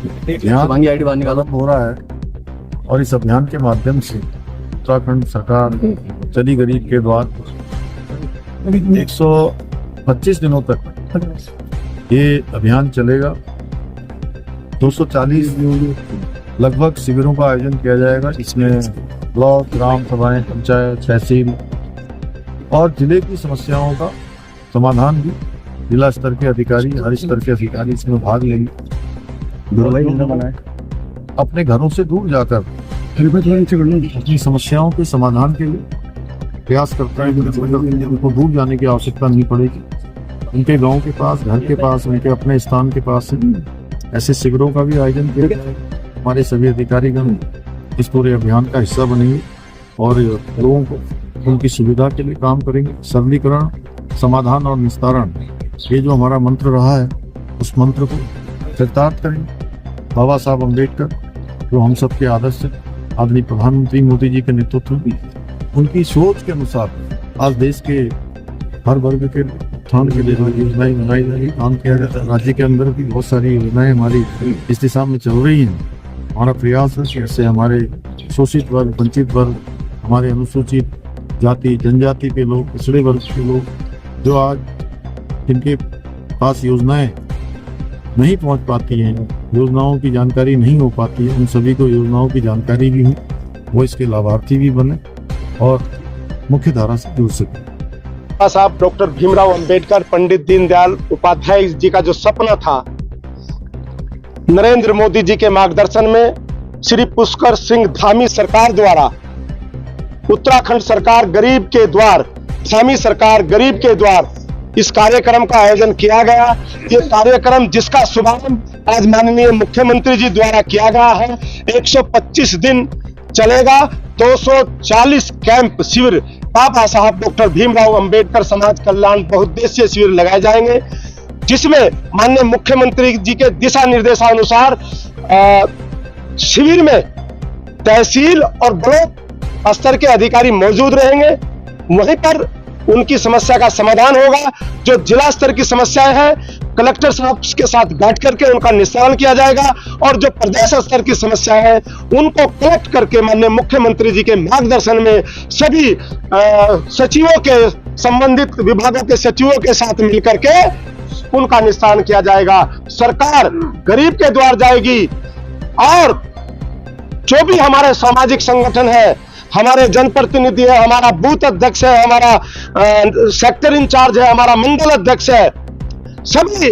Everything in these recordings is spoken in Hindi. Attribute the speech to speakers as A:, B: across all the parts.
A: अभियान
B: आईडी बाहर निकालो।
A: हो रहा है और इस अभियान के माध्यम से उत्तराखंड सरकार चली गरीब के द्वार 125 दिनों तक ये अभियान चलेगा। 240 लगभग शिविरों का आयोजन किया जाएगा। इसमें ब्लॉक, ग्राम सभाएं, पंचायत, तहसील और जिले की समस्याओं का समाधान भी जिला स्तर के अधिकारी, हर स्तर के अधिकारी इसमें भाग लेंगे। अपने घरों से दूर जाकर अपनी समस्याओं के समाधान के लिए प्रयास करता है कि उनको दूर जाने की आवश्यकता नहीं पड़ेगी। उनके गांव के पास, घर के पास, उनके अपने स्थान के पास ऐसे शिविरों का भी आयोजन किया जाएगा। हमारे सभी अधिकारीगण इस पूरे अभियान का हिस्सा बनेंगे और लोगों को उनकी सुविधा के लिए काम करेंगे। सरलीकरण, समाधान और निस्तारण, ये जो हमारा मंत्र रहा है, उस मंत्र को चरितार्थ करेंगे। बाबा साहब अम्बेडकर जो हम सबके आदर्श, आदरणीय प्रधानमंत्री मोदी जी के नेतृत्व में उनकी सोच के अनुसार आज देश के हर वर्ग के उत्थान के लिए योजनाएं बनाई जाएगी, काम किया जाता है। राज्य के अंदर भी बहुत सारी योजनाएं हमारी इस दिशा में चल रही हैं। हमारा प्रयास है कि इससे हमारे शोषित वर्ग, वंचित वर्ग, हमारे अनुसूचित जाति, जनजाति के लोग, पिछड़े वर्ग के लोग जो आज जिनके पास योजनाएं नहीं पहुंच पाती हैं, योजनाओं की जानकारी नहीं हो पाती है, उन सभी को योजनाओं की जानकारी भी हो, वो इसके लाभार्थी भी बने और मुख्य धारा से जुड़ सके।
C: साहब डॉक्टर भीमराव अंबेडकर, पंडित दीनदयाल उपाध्याय जी का जो सपना था, नरेंद्र मोदी जी के मार्गदर्शन में श्री पुष्कर सिंह धामी सरकार द्वारा उत्तराखंड सरकार गरीब के द्वार, धामी सरकार गरीब के द्वार, इस कार्यक्रम का आयोजन किया गया। ये कार्यक्रम जिसका शुभारंभ आज माननीय मुख्यमंत्री जी द्वारा किया गया है, 125 दिन चलेगा। 240 कैंप शिविर बाबा साहब डॉक्टर भीमराव अंबेडकर समाज कल्याण बहुउद्देशीय शिविर लगाए जाएंगे, जिसमें माननीय मुख्यमंत्री जी के दिशा निर्देशानुसार शिविर में तहसील और ब्लॉक स्तर के अधिकारी मौजूद रहेंगे। वहीं पर उनकी समस्या का समाधान होगा। जो जिला स्तर की समस्याएं हैं, कलेक्टर साहब के साथ बैठ करके उनका निस्तारण किया जाएगा और जो प्रदेश स्तर की समस्याएं हैं उनको कलेक्ट करके माननीय मुख्यमंत्री जी के मार्गदर्शन में सभी सचिवों के, संबंधित विभागों के सचिवों के साथ मिलकर के उनका निस्तारण किया जाएगा। सरकार गरीब के द्वार जाएगी और जो भी हमारे सामाजिक संगठन है, हमारे जनप्रतिनिधि है, हमारा बूथ अध्यक्ष है, हमारा सेक्टर इंचार्ज है, हमारा मंडल अध्यक्ष है, सभी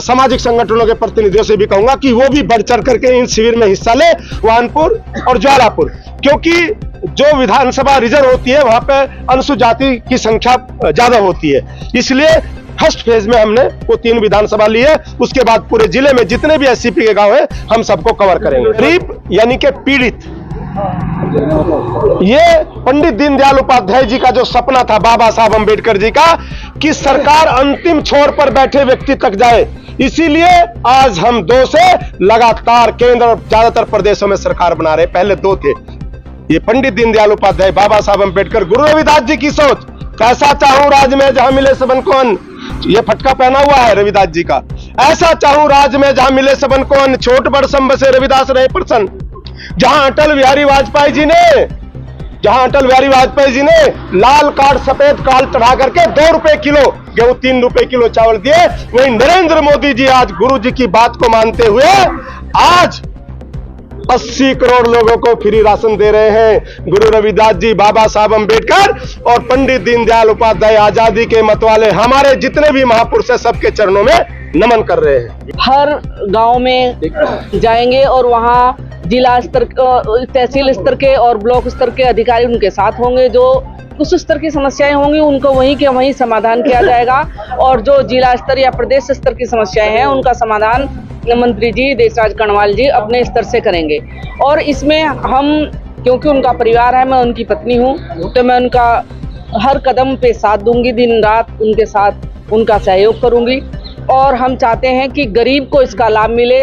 C: सामाजिक संगठनों के प्रतिनिधियों से भी कहूंगा कि वो भी बढ़ चढ़ करके इन शिविर में हिस्सा ले, वानपुर और ज्वालापुर, क्योंकि जो विधानसभा रिजर्व होती है वहां पे अनुसूचित जाति की संख्या ज्यादा होती है। इसलिए फर्स्ट फेज में हमने वो 3 विधानसभा ली है। उसके बाद पूरे जिले में जितने भी एससीपी के गांव है हम सबको कवर करेंगे। गरीब यानी कि पीड़ित, ये पंडित दीनदयाल उपाध्याय जी का जो सपना था, बाबा साहब अंबेडकर जी का, कि सरकार अंतिम छोर पर बैठे व्यक्ति तक जाए। इसीलिए आज हम 2 से लगातार केंद्र और ज्यादातर प्रदेशों में सरकार बना रहे। पहले 2 थे। ये पंडित दीनदयाल उपाध्याय, बाबा साहब अंबेडकर, गुरु रविदास जी की सोच, कैसा चाहूं राज में जहां मिले सबन को अन्न, ये फटका पहना हुआ है रविदास जी का। ऐसा चाहूं राज में जहां मिले सबन को अन्न, छोट बड़ सब बसे रविदास रहे प्रसन्न। जहां अटल बिहारी वाजपेयी जी ने लाल कार्ड सफेद कार्ड चढ़ा करके 2 रुपए किलो गेहूं, 3 रुपए किलो चावल दिए, वहीं नरेंद्र मोदी जी आज गुरु जी की बात को मानते हुए आज 80 करोड़ लोगों को फ्री राशन दे रहे हैं। गुरु रविदास जी, बाबा साहब अंबेडकर और पंडित दीनदयाल उपाध्याय आजादी के मतवाले हमारे जितने भी महापुरुष हैं, सबके चरणों में नमन कर रहे हैं।
D: हर गांव में जाएंगे और वहां जिला स्तर, तहसील स्तर के और ब्लॉक स्तर के अधिकारी उनके साथ होंगे। जो उस स्तर की समस्याएं होंगी उनको वहीं के वहीं समाधान किया जाएगा और जो जिला स्तर या प्रदेश स्तर की समस्याएं हैं उनका समाधान मंत्री जी, देशराज कणवाल जी अपने स्तर से करेंगे। और इसमें हम, क्योंकि उनका परिवार है, मैं उनकी पत्नी हूँ, तो मैं उनका हर कदम पे साथ दूंगी, दिन रात उनके साथ उनका सहयोग करूंगी। और हम चाहते हैं कि गरीब को इसका लाभ मिले,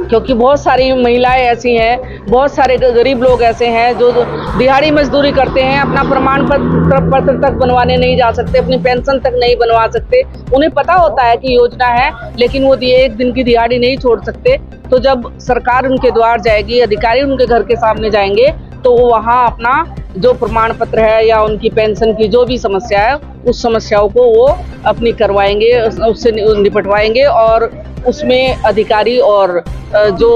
D: क्योंकि बहुत सारी महिलाएं ऐसी हैं, बहुत सारे गरीब लोग ऐसे हैं जो दिहाड़ी मजदूरी करते हैं, अपना प्रमाण पत्र तक बनवाने नहीं जा सकते, अपनी पेंशन तक नहीं बनवा सकते। उन्हें पता होता है कि योजना है, लेकिन वो एक दिन की दिहाड़ी नहीं छोड़ सकते। तो जब सरकार उनके द्वार जाएगी, अधिकारी उनके घर के सामने जाएंगे, तो वो वहाँ अपना जो प्रमाण पत्र है या उनकी पेंशन की जो भी समस्या है, उस समस्याओं को वो अपनी करवाएंगे, उससे निपटवाएंगे। और उसमें अधिकारी और जो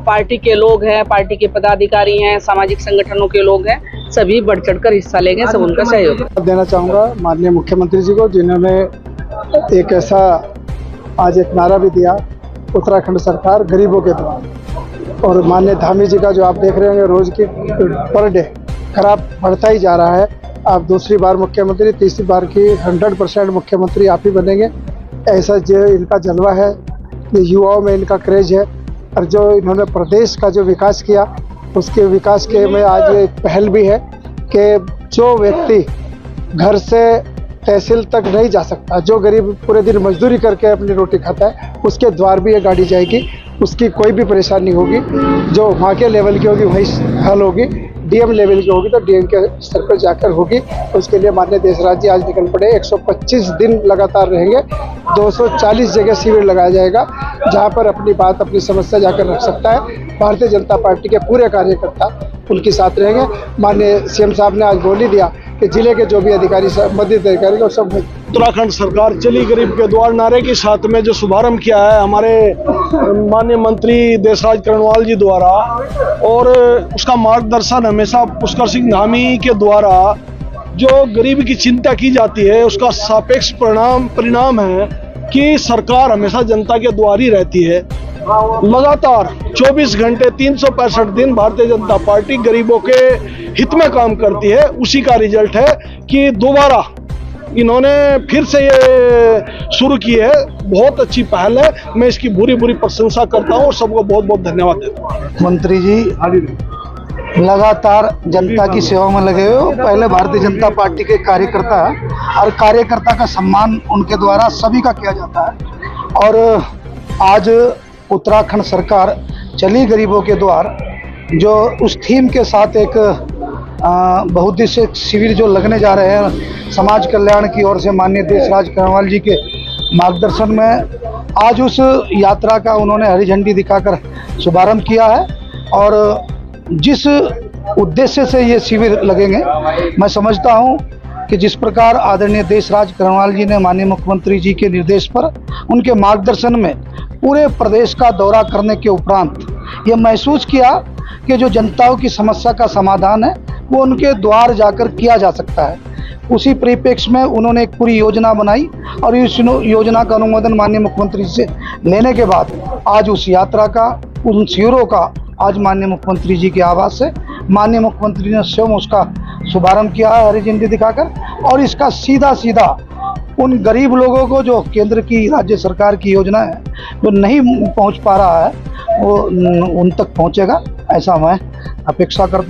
D: पार्टी के लोग हैं, पार्टी के पदाधिकारी हैं, सामाजिक संगठनों के लोग हैं, सभी बढ़ चढ़कर हिस्सा लेंगे, सब उनका सहयोग
B: देना चाहूँगा माननीय मुख्यमंत्री जी को, जिन्होंने एक ऐसा आज एक नारा भी दिया, उत्तराखंड सरकार गरीबों के द्वार। और माननीय धामी जी का जो आप देख रहे होंगे रोज की पर डे खराब बढ़ता ही जा रहा है। आप दूसरी बार मुख्यमंत्री, तीसरी बार की 100% मुख्यमंत्री आप ही बनेंगे, ऐसा जो इनका जलवा है, ये युवाओं में इनका क्रेज है। और जो इन्होंने प्रदेश का जो विकास किया, उसके विकास के में आज एक पहल भी है कि जो व्यक्ति घर से तहसील तक नहीं जा सकता, जो गरीब पूरे दिन मजदूरी करके अपनी रोटी खाता है, उसके द्वार भी ये गाड़ी जाएगी, उसकी कोई भी परेशानी होगी जो वहाँ के लेवल की होगी वही हल होगी, डीएम लेवल की होगी तो डीएम के स्तर पर जाकर होगी। उसके लिए माननीय देशराज जी आज निकल पड़े। 125 दिन लगातार रहेंगे, 240 जगह शिविर लगाया जाएगा, जहाँ पर अपनी बात, अपनी समस्या जाकर रख सकता है। भारतीय जनता पार्टी के पूरे कार्यकर्ता उनके साथ रहेंगे। माननीय सीएम साहब ने आज बोल ही दिया कि जिले के जो भी अधिकारी, मध्य अधिकारी को सब
E: उत्तराखंड सरकार चली गरीब के द्वार नारे के साथ में जो शुभारंभ किया है हमारे माननीय मंत्री देशराज करणवाल जी द्वारा, और उसका मार्गदर्शन हमेशा पुष्कर सिंह धामी के द्वारा जो गरीबी की चिंता की जाती है, उसका सापेक्ष परिणाम है कि सरकार हमेशा जनता के द्वार ही रहती है। लगातार 24 घंटे 365 दिन भारतीय जनता पार्टी गरीबों के हित में काम करती है। उसी का रिजल्ट है कि दोबारा इन्होंने फिर से ये शुरू की है। बहुत अच्छी पहल है, मैं इसकी बुरी प्रशंसा करता हूँ और सबको बहुत बहुत धन्यवाद देता हूँ।
B: मंत्री जी लगातार जनता की सेवा में लगे हुए हो। पहले भारतीय जनता पार्टी के कार्यकर्ता, और कार्यकर्ता का सम्मान उनके द्वारा सभी का किया जाता है। और आज उत्तराखंड सरकार चली गरीबों के द्वार, जो उस थीम के साथ एक बहुउद्देशीय शिविर जो लगने जा रहे हैं समाज कल्याण की ओर से माननीय देशराज करणवाल जी के मार्गदर्शन में, आज उस यात्रा का उन्होंने हरी झंडी दिखाकर शुभारंभ किया है। और जिस उद्देश्य से ये शिविर लगेंगे, मैं समझता हूँ कि जिस प्रकार आदरणीय देशराज करणवाल जी ने माननीय मुख्यमंत्री जी के निर्देश पर, उनके मार्गदर्शन में पूरे प्रदेश का दौरा करने के उपरांत ये महसूस किया कि जो जनताओं की समस्या का समाधान है वो उनके द्वार जाकर किया जा सकता है। उसी परिप्रेक्ष्य में उन्होंने एक पूरी योजना बनाई, और इस योजना का अनुमोदन माननीय मुख्यमंत्री से लेने के बाद आज उस यात्रा का, उन शिविरों का आज माननीय मुख्यमंत्री जी के आवास से माननीय मुख्यमंत्री ने स्वयं उसका शुभारंभ किया है हरी झंडी दिखाकर। और इसका सीधा उन गरीब लोगों को जो केंद्र की, राज्य सरकार की योजना है जो नहीं पहुंच पा रहा है, वो उन तक पहुंचेगा, ऐसा मैं अपेक्षा करता हूं।